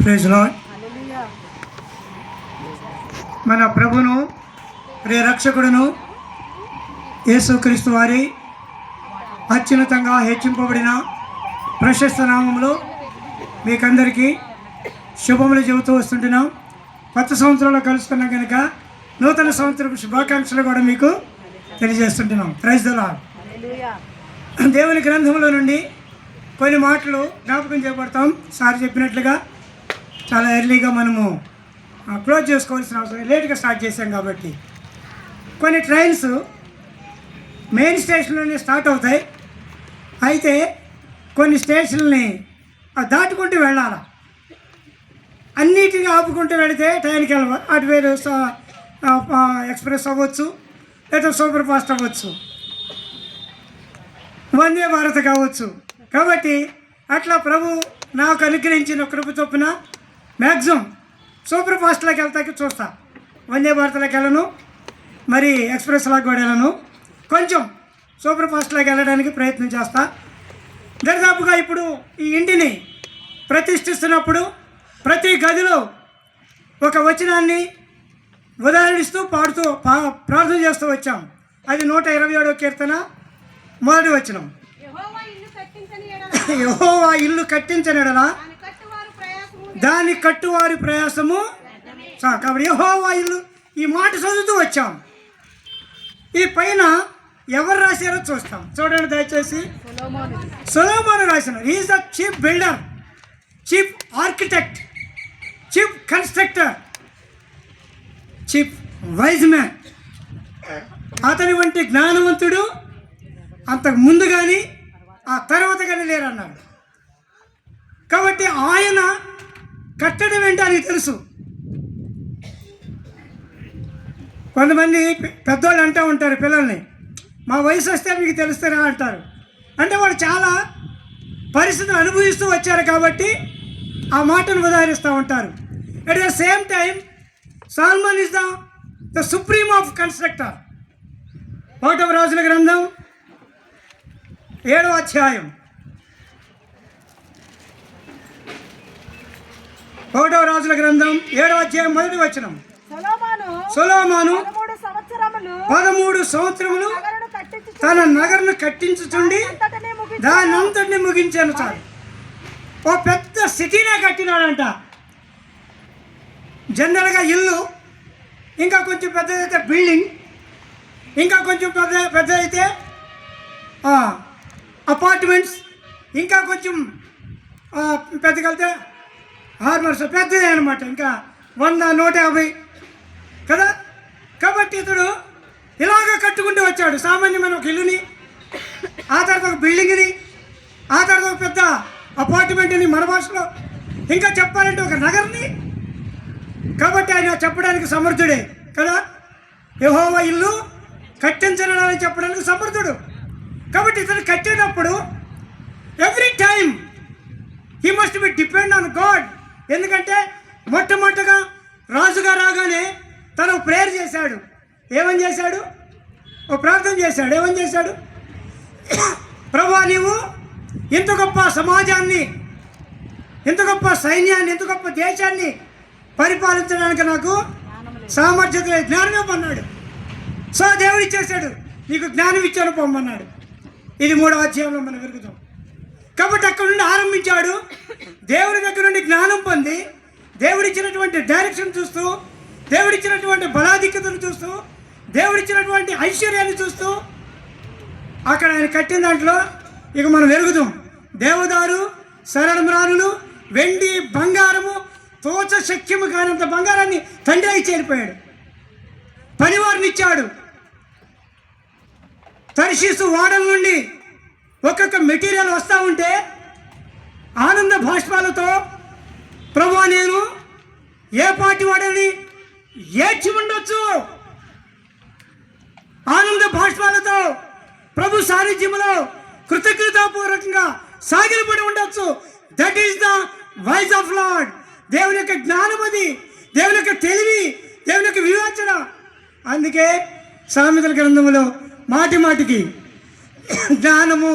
Praise lord. మన ప్రభును ప్రియ రక్షకుడును యేసుక్రీస్తు వారి అత్యున్నతంగా హెచ్చింపబడిన ప్రశస్త నామములో మీకందరికీ శుభములు చెబుతూ వస్తుంటున్నాం. కొత్త సంవత్సరంలో కలుస్తున్నాం కనుక నూతన సంవత్సరపు శుభాకాంక్షలు కూడా మీకు తెలియజేస్తుంటున్నాం. Praise the lord. దేవుని గ్రంథంలో నుండి కొన్ని మాటలు జ్ఞాపకం చేయబడతాం. సార్ చెప్పినట్లుగా చాలా ఎర్లీగా మనము క్లోజ్ చేసుకోవాల్సిన అవసరం, లేట్గా స్టార్ట్ చేసాం కాబట్టి కొన్ని ట్రైన్స్ మెయిన్ స్టేషన్లోనే స్టార్ట్ అవుతాయి. అయితే కొన్ని స్టేషన్ని దాటుకుంటూ వెళ్ళాలి. అన్నిటినీ ఆపుకుంటూ వెళితే ట్రైన్కి వెళ్ళాలి. అటు వేరు ఎక్స్ప్రెస్ అవ్వచ్చు, లేదా సూపర్ ఫాస్ట్ అవ్వచ్చు, వందే భారత్ కావచ్చు. కాబట్టి అట్లా ప్రభు నాకు అనుగ్రహించిన కృప చొప్పున మ్యాక్సిమం సూపర్ ఫాస్ట్లోకి వెళ్తాకి చూస్తా. వందే భారత్లోకి వెళ్ళను, మరి ఎక్స్ప్రెస్లోకి కూడా వెళ్ళను. కొంచెం సూపర్ ఫాస్ట్లోకి వెళ్ళడానికి ప్రయత్నం చేస్తా. దరిదాపుగా ఇప్పుడు ఈ ఇంటిని ప్రతిష్ఠిస్తున్నప్పుడు ప్రతి గదిలో ఒక వచనాన్ని ఉదాహరిస్తూ పాడుతూ ప్రార్థన చేస్తూ వచ్చాం. అది 127వ కీర్తన మొదటి వచనం. యెహోవా ఇల్లు కట్టించని యెడల దాని కట్టువారి ప్రయాసము. కాబట్టి యెహోవా ఇల్లు, ఈ మాట చదువుతూ వచ్చాం. ఈ పైన ఎవరు రాశారో చూస్తాం. చూడండి దయచేసి. సొలొమోను రాసిన. Is the chief builder, chief architect, chief constructor, chief wise man. అతని వంటి జ్ఞానవంతుడు అంతకు ముందు కానీ ఆ తర్వాత కానీ లేరన్నాడు. కాబట్టి ఆయన కట్టడం ఏంటో ఆయనకి తెలుసు. కొంతమంది పెద్దవాళ్ళు అంటూ ఉంటారు పిల్లల్ని, మా వయసు వస్తే మీకు తెలుస్తారా అంటారు. అంటే వాళ్ళు చాలా పరిస్థితులు అనుభవిస్తూ వచ్చారు కాబట్టి ఆ మాటను ఉదాహరిస్తూ ఉంటారు. At the same time Solomon is the supreme of constructor. 1వ రాజుల గ్రంథం 7వ అధ్యాయం 1వ రాజుల గ్రంథం 7వ అధ్యాయం మొదటి వచనం. సొలొమోను 13 సంవత్సరములు తన నగరును కట్టించుచుండి దానంతటిని ముగించాను. చాలు, ఓ పెద్ద సిటీనే కట్టినాడంట. జనరల్గా ఇల్లు, ఇంకా కొంచెం పెద్దదైతే బిల్డింగ్, ఇంకా కొంచెం పెద్ద అయితే అపార్ట్మెంట్స్, ఇంకా కొంచెం పెద్దగలితే హార్మర్స్, పెద్దదే అనమాట. ఇంకా 100, 150 కదా. కాబట్టి ఇతడు ఇలాగ కట్టుకుంటూ వచ్చాడు. సామాన్యమైన ఒక ఇల్లుని, ఆ తర్వాత ఒక బిల్డింగ్ని, ఆ తర్వాత ఒక పెద్ద అపార్ట్మెంట్ని మన భాషలో, ఇంకా చెప్పాలంటే ఒక నగర్ని. కాబట్టి ఆయన చెప్పడానికి సమర్థుడే కదా. యెహోవా ఇల్లు కట్టించడానికి చెప్పడానికి సమర్థుడు. కాబట్టి ఇతను కట్టేటప్పుడు every time he must be depend on God. ఎందుకంటే మొట్టమొదటిగా రాజుగా రాగానే తను ప్రేయర్ చేశాడు. ఏమని చేశాడు? ఓ ప్రార్థన చేశాడు. ఏమని చేశాడు? ప్రభువా, నీవు ఇంత గొప్ప సమాజాన్ని, ఇంత గొప్ప సైన్యాన్ని, ఇంత గొప్ప దేశాన్ని పరిపాలించడానికి నాకు సామర్థ్యత లేదు, జ్ఞానం ఇవ్వమన్నాడు. సో దేవుడు ఇచ్చేశాడు, నీకు జ్ఞానం ఇచ్చాను పొమ్మన్నాడు. ఇది 3వ అధ్యాయంలో మనం వెలుగుతాం. కాబట్టి అక్కడ నుండి ఆరంభించాడు. దేవుడి దగ్గర నుండి జ్ఞానం పొంది, దేవుడిచ్చినటువంటి డైరెక్షన్ చూస్తూ, దేవుడిచ్చినటువంటి బలాధిక్యతను చూస్తూ, దేవుడిచ్చినటువంటి ఐశ్వర్యాన్ని చూస్తూ అక్కడ ఆయన కట్టిన దాంట్లో ఇక మనం వెలుగుతాం. దేవదారు, సరళమ్రానులు, వెండి, బంగారము, తోచ శక్యము కానంత బంగారాన్ని తండ్రి అయి చేరిపోయాడు. పనివారిని ఇచ్చాడు. తర్షీసు వాడల నుండి ఒక్కొక్క మెటీరియల్ వస్తూ ఉంటే ఆనంద భాష్పాలతో, ప్రభువా, నేను ఏ పాటి వాడని ఏడ్చి ఉండొచ్చు, ఆనంద భాష్పాలతో ప్రభు సాన్నిధ్యంలో కృతజ్ఞతాపూర్వకంగా సాగిలపడి ఉండొచ్చు. That is the wise of lord. దేవుని యొక్క జ్ఞానం అది, దేవుని యొక్క తెలివి, దేవుని యొక్క వివేచన. అందుకే సామెతల గ్రంథములో మాటి మాటికి జ్ఞానము,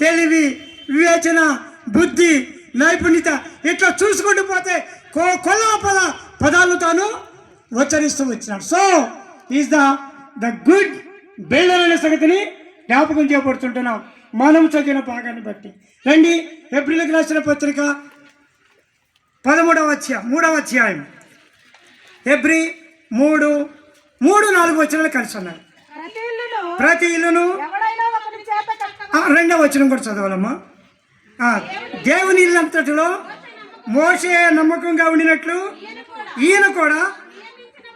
తెలివి, వివేచన, బుద్ధి, నైపుణ్యత ఇట్లా చూసుకుంటూ పోతే కొల్ల పదాలను తాను ఉచ్చరిస్తూ వచ్చినాడు. So is the good builder అనే సంగతిని జ్ఞాపకం చేయబడుతుంటున్నాం మనం చదివిన భాగాన్ని బట్టి. రండి, ఏప్రిల్కి రాసిన పత్రిక 3వ అధ్యాయం ఎబ్రి 3:4 వచనాలు కలిసి ఉన్నాయి. ప్రతి ఇల్లును 2వ వచనం కూడా చదవాలమ్మా. దేవుని ఇల్లంతటిలో మోషే నమ్మకంగా ఉండినట్లు ఈయన కూడా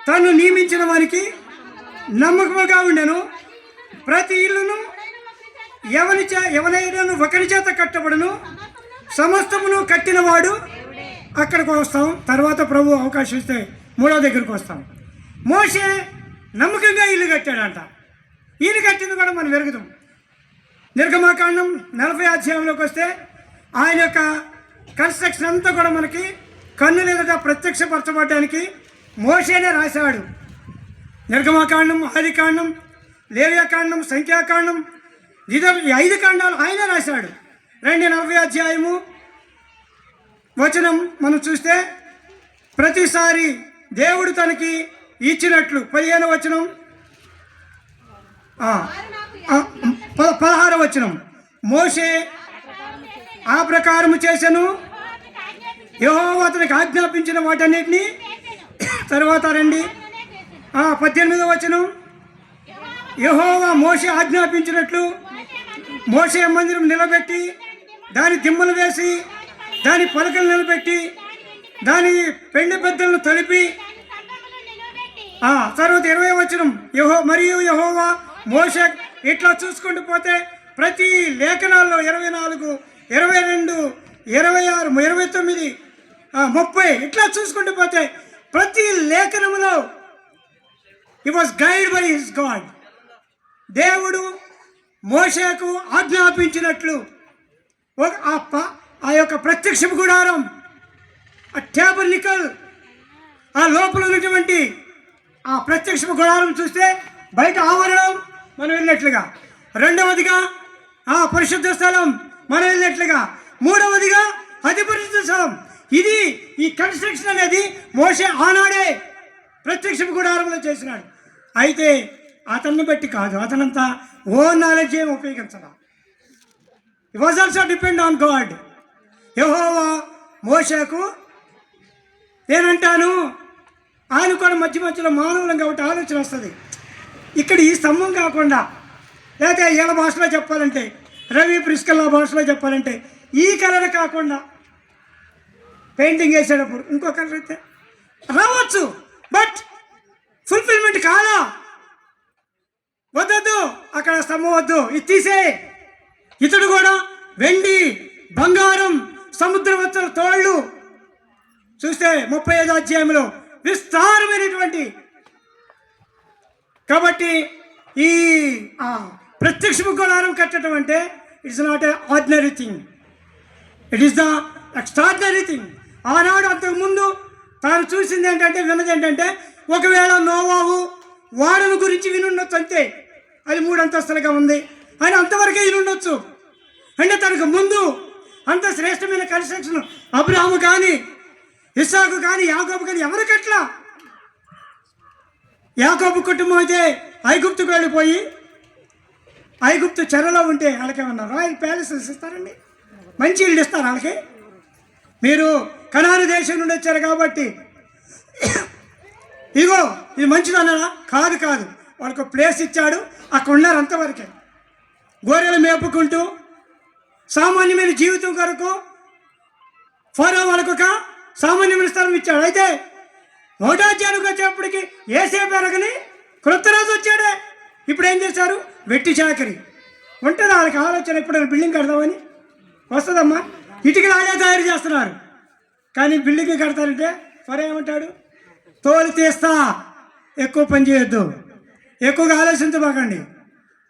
తను నియమించిన వారికి నమ్మకముగా ఉండెను. ప్రతి ఇల్లును ఎవరైనా ఒకరి చేత కట్టబడును, సమస్తమును కట్టినవాడు. అక్కడికి వస్తాం, తర్వాత ప్రభు అవకాశం ఇస్తే 3వ దగ్గరికి వస్తాం. మోషే నమ్మకంగా ఇల్లు కట్టాడంట. ఈయన కట్టింది కూడా మనం వెరుగుతాం. నిర్గమాకాండం 40వ అధ్యాయంలోకి వస్తే ఆయన యొక్క కన్స్ట్రక్షన్ అంతా కూడా మనకి కన్నుల ఎదుట ప్రత్యక్షపరచబడడానికి మోషేనే రాశాడు. నిర్గమాకాండం, ఆదికాండం, లేవియాకాండం, సంఖ్యాకాండం, ఈ 5 కాండాలు ఆయనే రాశాడు. 40వ అధ్యాయము వచనం మనం చూస్తే ప్రతిసారి దేవుడు తనకి ఇచ్చినట్లు 15వ వచనం, 16వ వచనం, మోషే ఆ ప్రకారము చేసెను, యెహోవా అతనికి ఆజ్ఞాపించిన వాటన్నిటినీ. తర్వాత రండి 18వ వచనం, యెహోవా మోషే ఆజ్ఞాపించినట్లు మోషే మందిరం నిలబెట్టి దాని దిమ్మలు వేసి దాని పలకలు నిలబెట్టి దాని పెండె పెద్దలను తలిపి. తర్వాత 20వ వచనం, యెహోవా మోషే ఇట్లా చూసుకుంటూ పోతే ప్రతి లేఖనాల్లో 24, 22, 26, 29, 30 ఇట్లా చూసుకుంటూ పోతే ప్రతి లేఖనములో he was guide by his God. దేవుడు మోషేకు ఆజ్ఞాపించినట్లు ఆ యొక్క ప్రత్యక్ష గుడారం, ఆ ట్యాబర్నికల్, ఆ లోపల ఉన్నటువంటి ఆ ప్రత్యక్ష గుడారం చూస్తే బయట ఆవరణం మనం వెళ్ళినట్లుగా, 2వదిగా పరిశుద్ధ స్థలం మనం వెళ్ళినట్లుగా, 3వదిగా అతి పరిశుద్ధ స్థలం. ఇది ఈ కన్స్ట్రక్షన్ అనేది మోషే ఆనాడే ప్రత్యక్ష గుడారంలో చేసినాడు. అయితే అతన్ని బట్టి కాదు, అతనంతా ఓన్ నాలెడ్జ్ ఏం ఉపయోగించాల. It was also depend on God. యెహోవా మోషేకు, నేనంటాను ఆయన కూడా మధ్యలో మానవులం కాబట్టి ఆలోచన వస్తుంది. ఇక్కడ ఈ స్తంభం కాకుండా, లేకపోతే వీళ్ళ భాషలో చెప్పాలంటే, రవి ప్రిస్కల్ల భాషలో చెప్పాలంటే ఈ కలర్ కాకుండా పెయింటింగ్ వేసేటప్పుడు ఇంకో కలర్ అయితే రావచ్చు. బట్ ఫుల్ఫిల్మెంట్ కాదా? వద్దొద్దు, అక్కడ స్తంభం వద్దు, ఇది తీసే. ఇతడు కూడా వెండి, బంగారం, సముద్రవత్తల తోళ్ళు చూస్తే 35వ అధ్యాయంలో విస్తారమైనటువంటి. కాబట్టి ఈ ప్రత్యక్ష గుడారం కట్టడం అంటే it's not a ordinary thing, it is the extraordinary thing. ఆనాడు అంతకుముందు తాను చూసింది ఏంటంటే, విన్నది ఏంటంటే, ఒకవేళ నోవాహు వాడను గురించి వినుండొచ్చు అంతే, అది 3 అంతస్తులుగా ఉంది అని అంతవరకే వినుండొచ్చు. అంటే తనకు ముందు అంత శ్రేష్టమైన కన్స్ట్రక్షన్ అబ్రాహాము కానీ, ఇస్సాకు కానీ, యాకోబు కానీ ఎవరికట్లా. యాకోబు కుటుంబం అయితే ఐగుప్తుకు వెళ్ళిపోయి ఐగుప్తు చెరలో ఉంటే వాళ్ళకేమన్నా రాయల్ ప్యాలెసెస్ ఇస్తారండి, మంచి ఇల్లు ఇస్తారు వాళ్ళకి. మీరు కనాను దేశం నుండి వచ్చారు కాబట్టి ఇగో ఇది మంచిదన్నారా? కాదు, వాళ్ళకు ప్లేస్ ఇచ్చాడు, అక్కడ ఉన్నారు అంతవరకే. గొర్రెలు మేపుకుంటూ సామాన్యమైన జీవితం కొరకు ఫరో వాళ్ళకు ఒక సామాన్యమైన స్థలం ఇచ్చాడు. అయితే 1వ అధ్యాయానికి వచ్చేప్పటికి ఏసేపు ఎరగని క్రొత్త రోజు వచ్చాడే. ఇప్పుడు ఏం చేశారు? వెట్టి చాకరి ఉంటుంది వాళ్ళకి ఆలోచన. ఎప్పుడైనా బిల్డింగ్ కడదామని వస్తుందమ్మా, ఇటుకలు వాళ్ళే తయారు చేస్తున్నారు. కానీ బిల్డింగ్ కడతారంటే ఫరో ఏమంటాడు? తోలు తీస్తా, ఎక్కువ పని చేయొద్దు, ఎక్కువగా ఆలోచించబాకండి,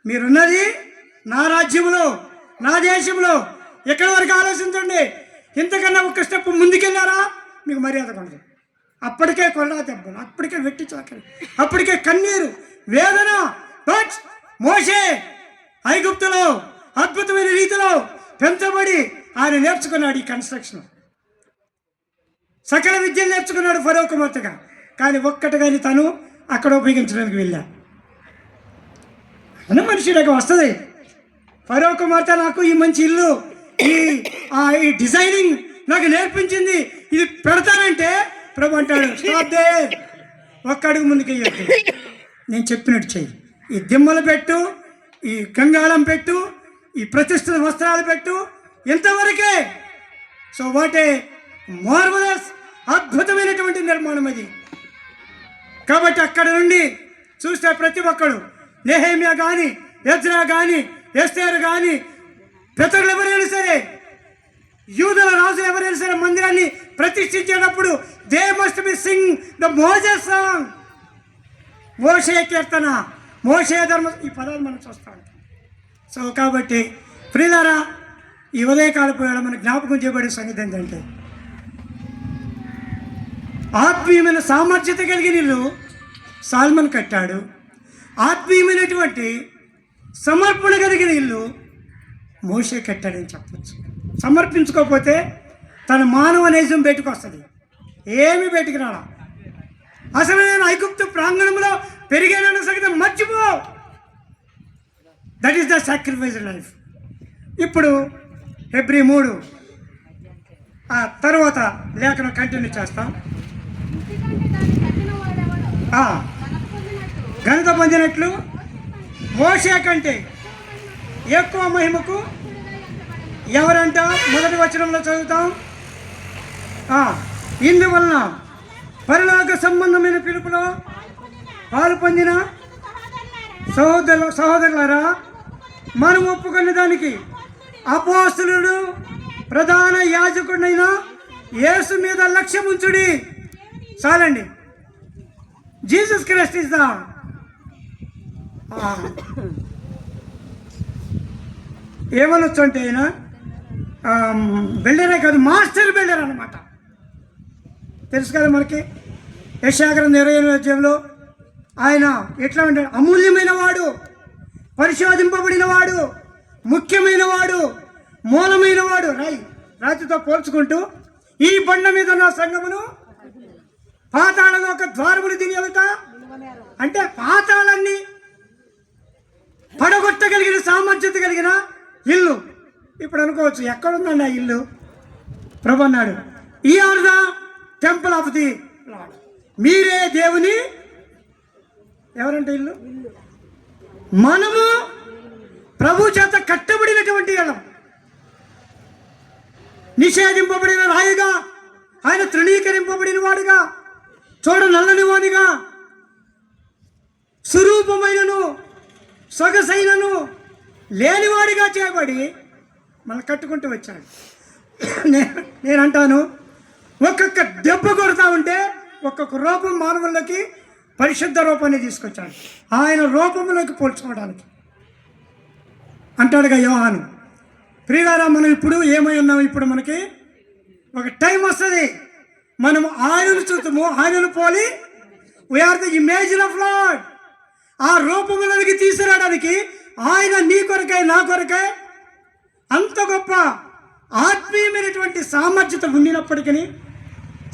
మీరున్నది నా రాజ్యంలో, నా దేశంలో, ఎక్కడి వరకు ఆలోచించండి. ఇంతకన్నా ఒక స్టెప్ ముందుకెళ్ళారా మీకు మర్యాద కొనదు. అప్పటికే కొరడా దెబ్బలు, అప్పటికే వెట్టి చాకరి, అప్పటికే కన్నీరు, వేదన. బట్ మోషే ఐగుప్తులో అద్భుతమైన రీతిలో పెంచబడి ఆయన నేర్చుకున్నాడు ఈ కన్స్ట్రక్షన్. సకల విద్యలు నేర్చుకున్నాడు ఫరో కుమార్తెగా, కానీ ఒక్కటి కానీ తను అక్కడ ఉపయోగించడానికి వెళ్ళా. అన్న మనిషిలాగా వస్తుంది. ఫరో కుమార్తె నాకు ఈ మంచి ఇల్లు, ఈ డిజైనింగ్ నాకు నేర్పించింది, ఇది పెడతానంటే ప్రభు అంటాడు స్టాప్ దే, ఒక్క అడుగు ముందుకు వెయ్యొద్దు, నేను చెప్పినట్టు చెయ్యి. ఈ దిమ్మలు పెట్టు, ఈ గంగాళం పెట్టు, ఈ ప్రతిష్ఠిత వస్త్రాలు పెట్టు, ఇంతవరకే. సో వాట్ ఏ మార్వలస్, అద్భుతమైనటువంటి నిర్మాణం అది. కాబట్టి అక్కడ నుండి చూస్తే ప్రతి ఒక్కడు, నెహెమ్యా కానీ, ఎజ్రా కానీ, ఎస్తేరు కానీ, పితరులు ఎవరైనా సరే, యూదుల రాజు ఎవరైనా సరే మందిరాన్ని ప్రతిష్ఠించేటప్పుడు they must be sing the Moses song, మోషే కీర్తన, మోషే ధర్మ, ఈ పదాలు మనం చూస్తూ ఉంటాం. సో కాబట్టి ప్రియులారా, ఈ ఉదయకాలపు వేళ మనకు జ్ఞాపకం చేయబడే సంగతి ఏంటంటే, ఆత్మీయమైన సామర్థ్యత కలిగిన ఇల్లు సాల్మన్ కట్టాడు. ఆత్మీయమైనటువంటి సమర్పణ కలిగిన ఇల్లు మోషే కట్టాడని చెప్పచ్చు. సమర్పించుకోకపోతే తన మానవ నైజం బయటకు వస్తుంది, ఏమీ బయటికి రాడా. అసలు నేను ఐగుప్తు ప్రాంగణంలో పెరిగానన్న సంగతి మర్చిపో. That is the sacrifice life. ఇప్పుడు ఫిబ్రవరి 3 ఆ తర్వాత లేఖనం కంటిన్యూ చేస్తాం. ఘనత పొందినట్లు మోషే కంటే ఎక్కువ మహిమకు ఎవరంట? మొదటి వచనంలో చదువుతాం. ఇందువలన పరలోక సంబంధమైన పిలుపులో పాలు పొందిన సహోదరులారా, మనం ఒప్పుకున్న దానికి అపోస్తలుడు ప్రధాన యాజకుడైన యేసు మీద లక్ష్యం ఉంచుడి. చాలండి. జీసస్ క్రైస్ట్ ఇస్ ద ఏమనొచ్చు అంటే ఆయన బిల్డరే కాదు, మాస్టర్ బిల్డర్ అనమాట. తెలుసు కదా మనకి. యెషయా గ్రంథం 28వ అధ్యాయంలో ఆయన ఎట్లా ఉంటాడు? అమూల్యమైన వాడు, పరిశోధింపబడిన వాడు, ముఖ్యమైన వాడు, మూలమైన వాడు. రాతితో పోల్చుకుంటూ, ఈ బండ మీద నా సంఘమును పాతాళలోక ద్వారములు తిని వెళ్తా అంటే పాతాళాన్ని పడగొట్టగలిగిన సామర్థ్యత కలిగిన ఇల్లు. ఇప్పుడు అనుకోవచ్చు, ఎక్కడుందండి ఆ ఇల్లు? ప్రభు అన్నాడు, ye are the temple of the Lord. మీరే దేవుని ఎవరంటే ఇల్లు. మనము ప్రభు చేత కట్టబడినటువంటి ఇల్లం, నిషేధింపబడిన రాయిగా, ఆయన తృణీకరింపబడిన వాడుగా, చూడ నల్లని వాడిగా, స్వరూపమైనను సొగసైనను లేనివాడిగా చేయబడి మనం కట్టుకుంటూ వచ్చాడు. నేను అంటాను, ఒక్కొక్క దెబ్బ కొడతా ఉంటే ఒక్కొక్క రూపం మానవుల్లోకి పరిశుద్ధ రూపాన్ని తీసుకొచ్చాడు, ఆయన రూపంలోకి పోల్చుకోవడానికి. అంటాడుగా యోహాను. ప్రియులారా, మనం ఇప్పుడు ఏమై ఉన్నాం? ఇప్పుడు మనకి ఒక టైం వస్తుంది, మనం ఆయనను చూస్తాము, ఆయనను పోలి we are the image of Lord. ఆ రూపంలోకి తీసుకురావడానికి ఆయన నీ కొరకై నా కొరకై అంత గొప్ప ఆత్మీయమైనటువంటి సామర్థ్యత ఉండినప్పటికీ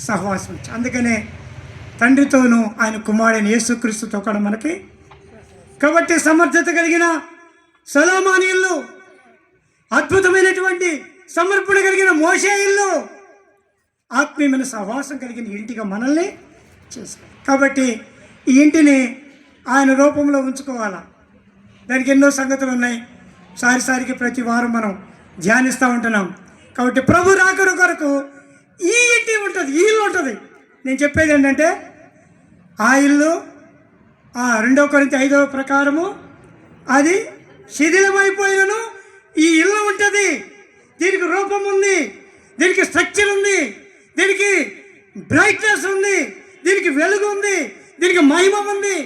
సహవాసం. అందుకనే తండ్రితోనూ ఆయన కుమారుడైన యేసుక్రీస్తుతో కూడా మనకి. కాబట్టి సమర్థత కలిగిన సొలొమోను ఇల్లు, అద్భుతమైనటువంటి సమర్పణ కలిగిన మోషే ఇల్లు, ఆత్మీయమైన సహవాసం కలిగిన ఇంటిగా మనల్ని చేశారు. కాబట్టి ఈ ఇంటిని ఆయన రూపంలో ఉంచుకోవాలా. దానికి ఎన్నో సంగతులు ఉన్నాయి. సారికి ప్రతి వారం మనం ధ్యానిస్తూ ఉంటున్నాం. కాబట్టి ప్రభు రాకడ కొరకు ఈ ఇంటి ఉంటుంది, ఈ ఇల్లు ఉంటుంది. నేను చెప్పేది ఏంటంటే, ఆ ఇల్లు 2 కొరింథీ 5వ ప్రకారము అది శిథిలమైపోయినను ఈ ఇల్లు ఉంటుంది. దీనికి రూపం ఉంది, దీనికి స్ట్రక్చర్ ఉంది, దీనికి బ్రైట్నెస్ ఉంది, దీనికి వెలుగు ఉంది, దీనికి మహిమ ఉంది.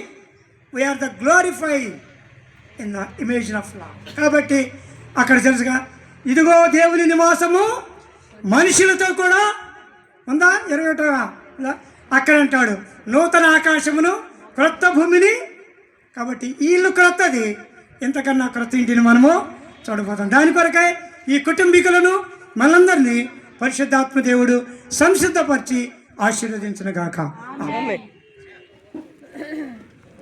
We are the glorified in the image of Lord. కాబట్టి అక్కడ తెలుసుగా, ఇదిగో దేవుని నివాసము మనుషులతో కూడా ఉందా. 21 అక్కడ అంటాడు, నూతన ఆకాశమును క్రొత్త భూమిని. కాబట్టి ఈ ఇల్లు క్రొత్తది, ఇంతకన్నా క్రొత్త ఇంటిని మనము చూడబోతాం. దాని కొరకై ఈ కుటుంబీకులను మనందరినీ పరిశుద్ధాత్మ దేవుడు సంసిద్ధపరిచి ఆశీర్వదించును గాక. ఆమేన్.